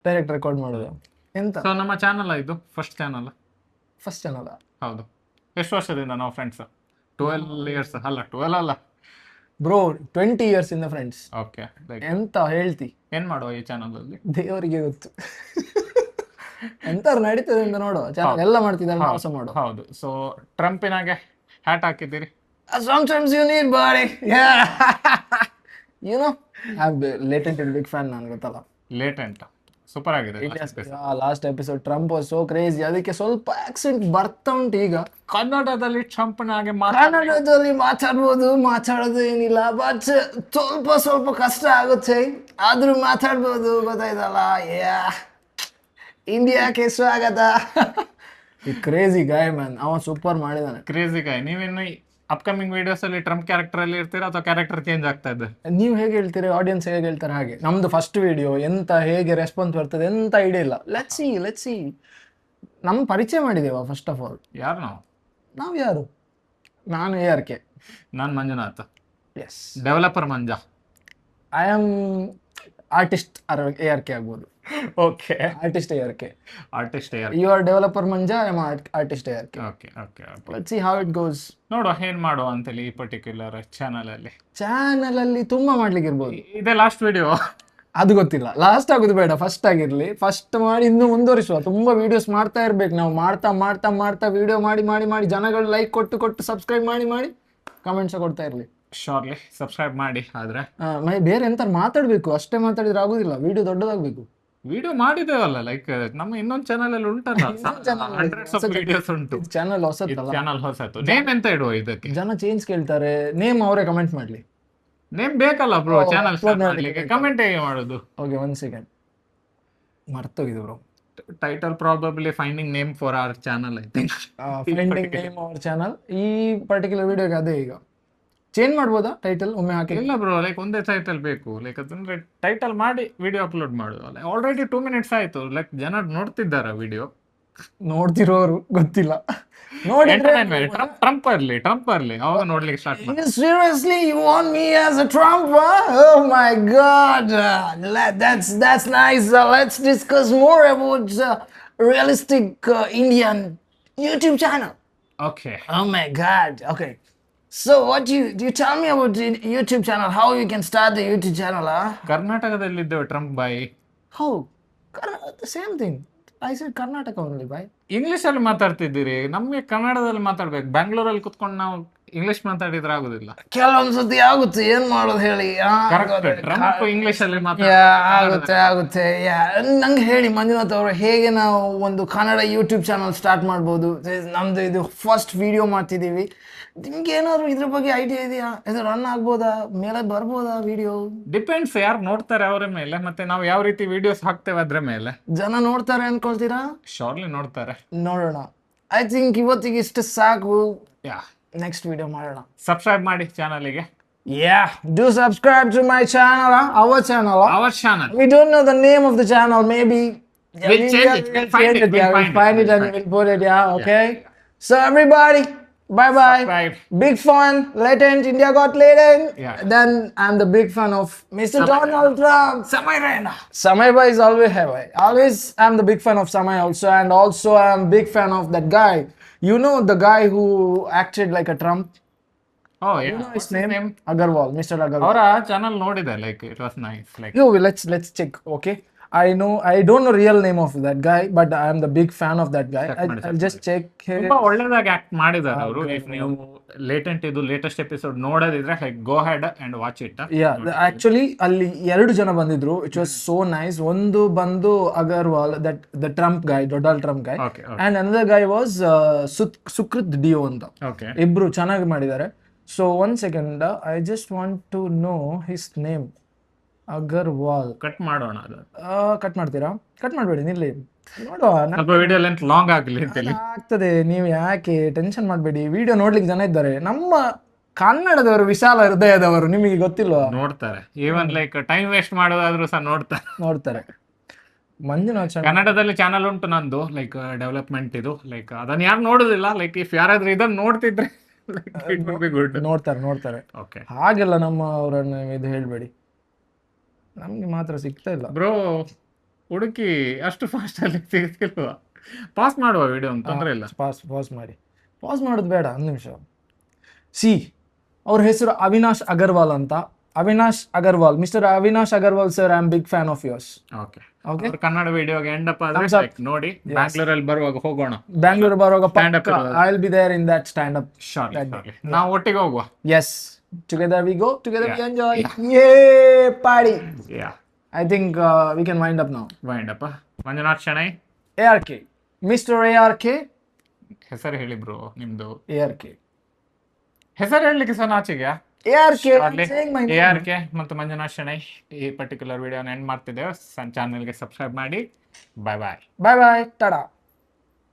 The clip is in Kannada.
ಡೈರೆಕ್ಟ್ ರೆಕಾರ್ಡ್ ಮಾಡೋದು ಎಂತ ಸೊ ನಮ್ಮ ಚಾನಲ್ ಇದು ಫಸ್ಟ್ ಚಾನಲ್. ಫಸ್ಟ್ ಚಾನಲ್ ಹೌದು. ಎಷ್ಟು ವರ್ಷದಿಂದ ನಾವು ಫ್ರೆಂಡ್ಸ್? 12 ಇಯರ್ಸ್ ಅಲ್ಲ, 12 ಅಲ್ಲ. ಬ್ರೋ 20 years ಇಂದ ಫ್ರೆಂಡ್ಸ್. ಓಕೆ. ಲೈಕ್ ಎಂತ ಹೇಳ್ತಿ, ಏನ್ ಮಾಡುವ ಈ ಚಾನಲ್ ಅಲ್ಲಿ? ದೇವರಿಗೆ ಗೊತ್ತು. ಎಂತಾರು ನಡೀತದೆ ಅಂತ ನೋಡುವ ಚಾನಲ್ ಎಲ್ಲ ಮಾಡ್ತಿದ್ದಾರೆ, ಮೋಸ ಮಾಡುವ. ಹೌದು. ಸೊ ಟ್ರಂಪಿನಾಗೆ ಹ್ಯಾಟ್ ಹಾಕಿದ್ದೀರಿ. Sometimes you need body. Yeah. You know, I'm latent and big fan ನಾನು, ಗೊತ್ತಲ್ಲ. ಲೇಟೆಂಟ್ ಸೂಪರ್ ಆಗಿದೆ. Last episode Trump was so crazy. ಅದಕ್ಕೆ ಸ್ವಲ್ಪ ಆಕ್ಸೆಂಟ್ ಬರ್ತಾ ಉಂಟು ಈಗ. ಕನ್ನಡದಲ್ಲಿ ಟ್ರಂಪ್ನಾಗೆ ಕನ್ನಡದಲ್ಲಿ ಮಾತಾಡೋದು ಏನಿಲ್ಲ, ಬಟ್ ಸ್ವಲ್ಪ ಕಷ್ಟ ಆಗುತ್ತೆ, ಆದ್ರೂ ಮಾತಾಡ್ಬೋದು, ಗೊತ್ತಾಯ್ತಲ್ಲ. ಇಂಡಿಯಾಕ್ಕೆ ಸ್ವಾಗತ. ಕ್ರೇಜಿ ಗಾಯ್ ಮ್ಯಾನ್, ಅವ ಸೂಪರ್ ಮಾಡಿದಾನೆ. ಕ್ರೇಜಿ ಗಾಯ್. ನೀವಿನ್ನು ಅಪ್ಕಮಿಂಗ್ ವಿಡಿಯೋಸ್ ಅಲ್ಲಿ ಟ್ರಂಪ್ ಕ್ಯಾರೆಕ್ಟರ್ ಅಲ್ಲಿ ಇರ್ತೀರಾ ಅಥವಾ ಕ್ಯಾರೆಕ್ಟರ್ ಚೇಂಜ್ ಆಗ್ತಾ ಇದೆ? ನೀವು ಹೇಗೆ ಹೇಳ್ತೀರಿ, ಆಡಿಯನ್ಸ್ ಹೇಗೆ ಹೇಳ್ತಾರೆ ಹಾಗೆ. ನಮ್ದು ಫಸ್ಟ್ ವಿಡಿಯೋ ಎಂತ ಹೇಗೆ ರೆಸ್ಪಾನ್ಸ್ ಬರ್ತದೆ ಎಂತ ಐಡಿಯಾ ಇಲ್ಲ. Let's see. ನಮ್ಮ ಪರಿಚಯ ಮಾಡಿದೇವ ಫಸ್ಟ್ ಆಫ್ ಆಲ್. ಯಾರು ನಾವು ಯಾರು? ನಾನು ARK. ನಾನು Manjunath. Yes, developer Manja. I am artist ARK ಆಗ್ಬೋದು. Okay. Artist ARK. Artist you are developer Manja, I am artist ARK. Okay. Let's see how it goes. ನೋಡುವ ಏನ್ ಮಾಡುವ ಅಂತೇಳಿ ಈ ಪರ್ಟಿಕ್ಯುಲರ್ ಚಾನಲ್ ಅಲ್ಲಿ ತುಂಬಾ ಮಾಡ್ಲಿಕ್ಕೆ ಇರ್ಬೋದು. ಇದೇ ಲಾಸ್ಟ್ ವಿಡಿಯೋ ಅದು ಗೊತ್ತಿಲ್ಲ, ಲಾಸ್ಟ್ ಆಗೋದು ಬೇಡ, ಫಸ್ಟ್ ಆಗಿರ್ಲಿ. ಫಸ್ಟ್ ಮಾಡಿ ಇನ್ನೂ ಮುಂದುವರಿಸುವ. ತುಂಬಾ ವಿಡಿಯೋಸ್ ಮಾಡ್ತಾ ಇರ್ಬೇಕು ನಾವು. ಮಾಡ್ತಾ ವಿಡಿಯೋ ಮಾಡಿ ಜನಗಳು ಲೈಕ್ ಕೊಟ್ಟು ಸಬ್ಸ್ಕ್ರೈಬ್ ಮಾಡಿ ಕಮೆಂಟ್ಸ್ ಕೊಡ್ತಾ ಇರ್ಲಿ. ಶೋರ್ಲಿ ಸಬ್ಸ್ಕ್ರೈಬ್ ಮಾಡಿ. ಆದ್ರೆ ಬೇರೆ ಎಂತ ಮಾತಾಡ್ಬೇಕು, ಅಷ್ಟೇ ಮಾತಾಡಿದ್ರೆ ಆಗುದಿಲ್ಲ, ವಿಡಿಯೋ ದೊಡ್ಡದಾಗ್ಬೇಕು. ವಿಡಿಯೋ ಮಾಡಿದೇವಲ್ಲ, ಲೈಕ್ ನಮ್ಮ ಇನ್ನೊಂದು ಚಾನಲ್ ಅಲ್ಲಿ ಉಂಟಲ್ಲ, ಹಂಡ್ರೆಡ್ಸ್ ಆಫ್ ವಿಡಿಯೋಸ್ ಉಂಟು. ಚಾನಲ್ ಹೊಸತ್ತಲ್ಲ, ಚಾನಲ್ ಹೊಸತು. ನೇಮ್ ಎಂತ ಇಡುವ ಇದಕ್ಕೆ? ಜನ ಚೇಂಜ್ ಕೇಳ್ತಾರೆ, ನೇಮ್ ಅವರೇ ಕಮೆಂಟ್ ಮಾಡ್ಲಿ. ನೇಮ್ ಬೇಕಲ್ಲ ಬ್ರೋ ಚಾನಲ್ ಮಾಡ್ಲಿಕ್ಕೆ, ಕಮೆಂಟ್ ಹೇಗೆ ಮಾಡೋದು? ಓಕೆ, 1 ಸೆಕೆಂಡ್, ಮರ್ತೋಗಿದ್ದು bro. Title probably finding name for our channel, I think. Finding name our channel. ಈ ಪರ್ಟಿಕ್ಯುಲರ್ ವಿಡಿಯೋಗೆ ಅದೇ. ಈಗ ಚೇಂಜ್ ಮಾಡ್ಬೋದಾ ಟೈಟಲ್ ಒಮ್ಮೆ ಹಾಕಿ? ಇಲ್ಲ ಬ್ರೋ, ಲೈಕ್ ಒಂದೇ ಟೈಟಲ್ ಬೇಕು. ಲೈಕ್ ಅದಂದ್ರೆ ಟೈಟಲ್ ಮಾಡಿ ವಿಡಿಯೋ ಅಪ್ಲೋಡ್ ಮಾಡುವ. ಆಲ್ರೆಡಿ 2 minutes ಆಯ್ತು. ಲೈಕ್ ಜನ ನೋಡ್ತಿದ್ದಾರ ವಿಡಿಯೋ. ನೋಡ್ತಿರೋರು ಗೊತ್ತಿಲ್ಲ. ನೋಡಿದ್ರೆ ಟ್ರಂಪ್ ಇರ್ಲಿ ಅವಾಗ ನೋಡ್ಲಿಕ್ಕೆ ಸ್ಟಾರ್ಟ್ ಮಾಡಿ. Seriously, you want me as a Trump? Oh my God, that's nice. Let's discuss more about realistic Indian YouTube channel. Okay. Oh my God. Okay. So what do you tell me about the YouTube channel? How you can start the YouTube channel? ಕರ್ನಾಟಕದಲ್ಲಿದ್ದೇವೆ Trump bye. How? The same thing. I said Karnataka only, bye. English ಅಲ್ಲಿ ಮಾತಾಡ್ತಿದ್ದೀರಿ, ನಮ್ಗೆ ಕನ್ನಡದಲ್ಲಿ ಮಾತಾಡ್ಬೇಕು. ಬ್ಯಾಂಗ್ಳೂರಲ್ಲಿ ಕುತ್ಕೊಂಡು ನಾವು ಇಂಗ್ಲಿಷ್ ಮಾತಾಡಿದ್ರೆ ಆಗುದಿಲ್ಲ. ಕೆಲವೊಂದ್ಸತಿ ಆಗುತ್ತೆ, ಏನ್ ಮಾಡೋದು ಹೇಳಿ. ಟ್ರಂಪ್ ಇಂಗ್ಲಿಷ್ ಅಲ್ಲಿ ಆಗುತ್ತೆ. ನಂಗೆ ಹೇಳಿ ಮಂಜುನಾಥ್ ಅವರು, ಹೇಗೆ ನಾವು ಒಂದು ಕನ್ನಡ ಯೂಟ್ಯೂಬ್ ಚಾನಲ್ ಸ್ಟಾರ್ಟ್ ಮಾಡ್ಬೋದು? ನಮ್ದು ಇದು ಫಸ್ಟ್ ವಿಡಿಯೋ ಮಾಡ್ತಿದೀವಿ. ನಿಮ್ಗೆ ಏನಾದ್ರು ಇದ್ರ ಬಗ್ಗೆ ಐಡಿಯಾ ಇದೆಯಾ? ಇದು ರನ್ ಆಗ್ಬೋದಾ, ಮೇಲೆ ಬರ್ಬೋದಾ ವಿಡಿಯೋ? ಡಿಪೆಂಡ್ಸ್ ಯಾರು ನೋಡ್ತಾರೆ ಅವರ ಮೇಲೆ, ಮತ್ತೆ ನಾವು ಯಾವ ರೀತಿ ವಿಡಿಯೋಸ್ ಹಾಕ್ತೇವೆ ಅದ್ರ ಮೇಲೆ. ಜನ ನೋಡ್ತಾರೆ ಅನ್ಕೊಳ್ತೀರಾ? ಶೋರ್ಲಿ ನೋಡ್ತಾರೆ. ನೋಡೋಣ. ಐ ಥಿಂಕ್ ಇವತ್ತಿಗೆ ಇಷ್ಟು ಸಾಕು. ನೆಕ್ಸ್ಟ್ ವಿಡಿಯೋ ಮಾಡೋಣ. ಸಬ್ಸ್ಕ್ರೈಬ್ ಮಾಡಿ ಚಾನಲ್ಗೆ. Do subscribe to my channel, our channel. We don't know the name of the channel. Maybe we'll change it. We'll find it. We'll find it and we'll put it. Okay. So everybody, bye. Subscribe. Big fan, latent. India got latent. Then I'm the big fan of Mr. Donald Trump. Samay bhai is always high. Always I'm the big fan of Samay also, and also I'm big fan of that guy. You know the guy who acted like a Trump? Oh yeah. You know his name? Agarwal, Mr. Agarwal. ಅವರ ಚಾನಲ್ ನೋಡಿದೆ, like it was nice. Like yo, let's check. Okay, I don't know real name of that guy, but I am the big fan of that guy. I'll just check. ತುಂಬಾ ಒಳ್ಳೆದಾಗಿ ಆಕ್ಟ್ ಮಾಡಿದ್ದಾರೆ ಅವರು. ಇಫ್ ನೀವು ಲೇಟೆಂಟ್ ಇದು ಲೇಟೆಸ್ಟ್ ಎಪಿಸೋಡ್ ನೋಡೋದಿದ್ರೆ, like go head and watch it. Actually ಅಲ್ಲಿ 2 ಜನ ಬಂದಿದ್ರು. It was so nice. ಒಂದು ಬಂದು Agarwal, that the Trump guy, Donald Trump guy, and another guy was Sukrut Deo ಅಂತ. ಇಬ್ರು ಚೆನ್ನಾಗಿ ಮಾಡಿದ್ದಾರೆ. So 1 second, I just want to know his name. Agarwal. Cut ಮಾಡೋಣ ಅದು. ಕಟ್ ಮಾಡ್ತೀರಾ? ಕಟ್ ಮಾಡಬೇಡಿ, ನಿಲ್ಲಿ ನೋಡುವ. ಸ್ವಲ್ಪ ವಿಡಿಯೋ ಲೆಂತ್ ಲಾಂಗ್ ಆಗಲಿ ಅಂತೇಳಿ ಆಗ್ತದೆ. ನೀವು ಯಾಕೆ ಟೆನ್ಷನ್ ಮಾಡಬೇಡಿ. ವಿಡಿಯೋ ನೋಡ್ಲಿಕ್ಕೆ ಜನ ಇದ್ದಾರೆ. ನಮ್ಮ ಕನ್ನಡದವರು ವಿಶಾಲ ಹೃದಯದವರು, ನಿಮಗೆ ಗೊತ್ತಿಲ್ವಾ? ನೋಡ್ತಾರೆ. ಈವನ್ ಲೈಕ್ ಟೈಮ್ ವೇಸ್ಟ್ ಮಾಡೋದಾದ್ರೂ ಸಹ ನೋಡ್ತಾರೆ. ಮಂಜುನಾಥ್ ಕನ್ನಡದಲ್ಲಿ ಚಾನಲ್ ಉಂಟು ನಂದು, ಲೈಕ್ ಡೆವಲಪ್ಮೆಂಟ್ ಇದು. ಲೈಕ್ ಅದನ್ನ ಯಾರು ನೋಡುದಿಲ್ಲ. ಲೈಕ್ ಇಫ್ ಯಾರಾದ್ರೂ ಇದನ್ನ ನೋಡ್ತಿದ್ರೆ ನೋಡ್ತಾರೆ. ಹಾಗೆಲ್ಲ ನಮ್ಮ ಅವರನ್ನ ಇದು ಹೇಳ್ಬೇಡಿ, ನಮ್ಗೆ ಮಾತ್ರ ಸಿಗ್ತಾ ಇಲ್ಲ ಬ್ರೋ. ಹುಡುಕಿ ಅಷ್ಟು ಫಾಸ್ಟ್ ಅಲ್ಲಿ ಸಿಗ್ತಿಲ್ವಾ? ಪಾಸ್ ಮಾಡುವ ವಿಡಿಯೋ ತೊಂದರೆ ಇಲ್ಲ. ಪಾಸ್ ಮಾಡೋದು ಬೇಡ, 1 ನಿಮಿಷ. ಸಿ ಅವ್ರ ಹೆಸರು ಅವಿನಾಶ್ ಅಗರ್ವಾಲ್ ಅಂತ. Avinash Agarwal, mister Avinash Agarwal sir, I am big fan of yours. Okay, Kannada ವಿಡಿಯೋಗೆ ಎಂಡ್ ಅಪ್ ಆದ್ರೆ ನೋಡಿ. ಬ್ಯಾಂಗ್ಳೂರಲ್ಲಿ ಬರುವಾಗ ಹೋಗೋಣ. ಬ್ಯಾಂಗ್ಳೂರ್ ಬರುವಾಗ I will be there in that stand up. ನಾವು ಒಟ್ಟಿಗೆ ಹೋಗುವ. Yes, together we go, together we enjoy. ಯೇ ಪಾಡಿ. I think we can wind up now. Wind up. Manjunath Shenoy, ARK, mister ARK. ಹೆಸರು ಹೇಳಿ ಬ್ರೋ ನಿಮ್ದು. ARK ಹೆಸರು ಹೇಳಲಿಕ್ಕೆ ಸಹ ನಾಚಿಗೆ. ARK ಮತ್ತು ಮಂಜುನಾಥ್ ಶೆಣೈ ಈ ಪರ್ಟಿಕ್ಯುಲರ್ ವಿಡಿಯೋನ ಎಂಡ್ ಮಾಡ್ತಿದ್ದೇವೆ. ಚಾನಲ್ಗೆ ಸಬ್ಸ್ಕ್ರೈಬ್ ಮಾಡಿ. ಬಾಯ್ ಬಾಯ್. ಬಾಯ್ ಬಾಯ್, ಟಾಡಾ.